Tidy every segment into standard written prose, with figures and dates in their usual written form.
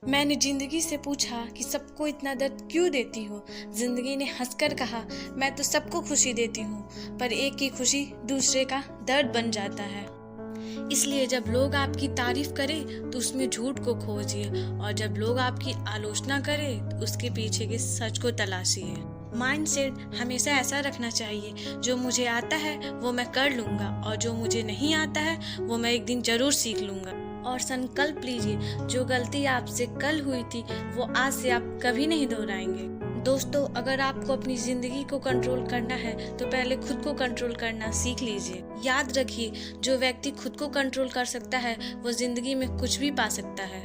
मैंने जिंदगी से पूछा कि सबको इतना दर्द क्यों देती हो। जिंदगी ने हंसकर कहा, मैं तो सबको खुशी देती हूँ, पर एक की खुशी दूसरे का दर्द बन जाता है। इसलिए जब लोग आपकी तारीफ करें तो उसमें झूठ को खोजिए, और जब लोग आपकी आलोचना करें तो उसके पीछे के सच को तलाशिए। माइंडसेट हमेशा ऐसा रखना चाहिए, जो मुझे आता है वो मैं कर लूँगा, और जो मुझे नहीं आता है वो मैं एक दिन जरूर सीख लूँगा। और संकल्प लीजिए, जो गलती आपसे कल हुई थी वो आज से आप कभी नहीं दोहराएंगे। दोस्तों, अगर आपको अपनी जिंदगी को कंट्रोल करना है तो पहले खुद को कंट्रोल करना सीख लीजिए। याद रखिए, जो व्यक्ति खुद को कंट्रोल कर सकता है वो जिंदगी में कुछ भी पा सकता है।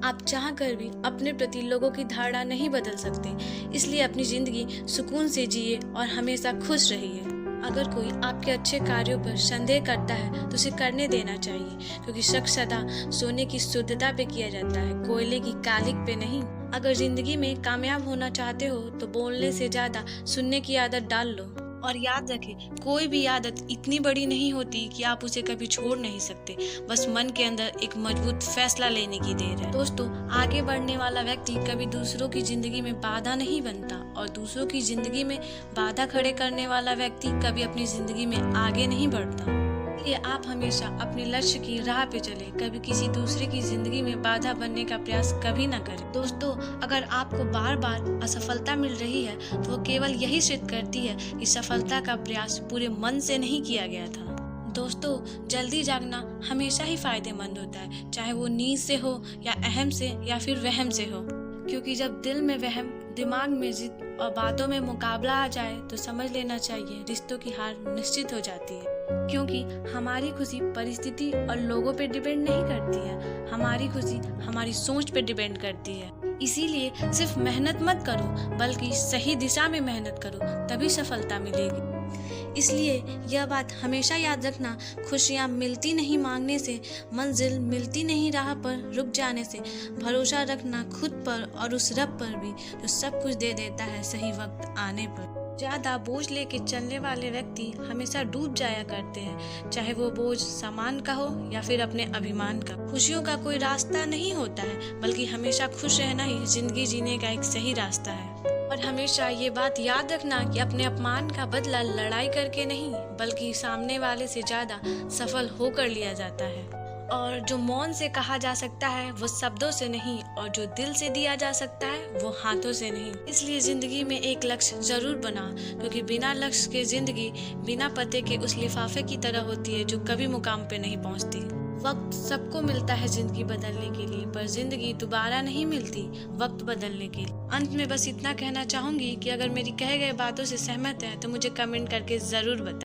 आप चाह कर भी अपने प्रति लोगों की धारणा नहीं बदल सकते, इसलिए अपनी जिंदगी सुकून से जिए और हमेशा खुश रहिए। अगर कोई आपके अच्छे कार्यों पर संदेह करता है तो उसे करने देना चाहिए, क्योंकि शक सदा सोने की शुद्धता पे किया जाता है, कोयले की कालिक पे नहीं। अगर जिंदगी में कामयाब होना चाहते हो तो बोलने से ज्यादा सुनने की आदत डाल लो। और याद रखें, कोई भी आदत इतनी बड़ी नहीं होती कि आप उसे कभी छोड़ नहीं सकते, बस मन के अंदर एक मजबूत फैसला लेने की देर है। दोस्तों, आगे बढ़ने वाला व्यक्ति कभी दूसरों की जिंदगी में बाधा नहीं बनता, और दूसरों की जिंदगी में बाधा खड़े करने वाला व्यक्ति कभी अपनी जिंदगी में आगे नहीं बढ़ता। इसलिए आप हमेशा अपने लक्ष्य की राह पे चले, कभी किसी दूसरे की जिंदगी में बाधा बनने का प्रयास कभी न करें। दोस्तों, अगर आपको बार बार असफलता मिल रही है तो वो केवल यही सिद्ध करती है कि सफलता का प्रयास पूरे मन से नहीं किया गया था। दोस्तों, जल्दी जागना हमेशा ही फायदेमंद होता है, चाहे वो नींद से हो या अहम से या फिर वहम से हो, क्योंकि जब दिल में वहम, दिमाग में जिद और बातों में मुकाबला आ जाए तो समझ लेना चाहिए रिश्तों की हार निश्चित हो जाती है। क्योंकि हमारी खुशी परिस्थिति और लोगों पे डिपेंड नहीं करती है, हमारी खुशी हमारी सोच पे डिपेंड करती है। इसीलिए सिर्फ मेहनत मत करो, बल्कि सही दिशा में मेहनत करो, तभी सफलता मिलेगी। इसलिए यह बात हमेशा याद रखना, खुशियाँ मिलती नहीं मांगने से, मंजिल मिलती नहीं राह पर रुक जाने से। भरोसा रखना खुद पर और उस रब पर भी, जो सब कुछ दे देता है सही वक्त आने पर। ज्यादा बोझ लेके चलने वाले व्यक्ति हमेशा डूब जाया करते हैं, चाहे वो बोझ सामान का हो या फिर अपने अभिमान का। खुशियों का कोई रास्ता नहीं होता है, बल्कि हमेशा खुश रहना ही जिंदगी जीने का एक सही रास्ता है। और हमेशा ये बात याद रखना कि अपने अपमान का बदला लड़ाई करके नहीं, बल्कि सामने वाले से ज्यादा सफल होकर लिया जाता है। और जो मौन से कहा जा सकता है वो शब्दों से नहीं, और जो दिल से दिया जा सकता है वो हाथों से नहीं। इसलिए जिंदगी में एक लक्ष्य जरूर बना, क्योंकि बिना लक्ष्य के जिंदगी बिना पते के उस लिफाफे की तरह होती है जो कभी मुकाम पे नहीं पहुंचती। वक्त सबको मिलता है जिंदगी बदलने के लिए, पर जिंदगी दोबारा नहीं मिलती वक्त बदलने के लिए। अंत में बस इतना कहना चाहूंगी कि अगर मेरी कहे गए बातों से सहमत है तो मुझे कमेंट करके जरूर बताएं।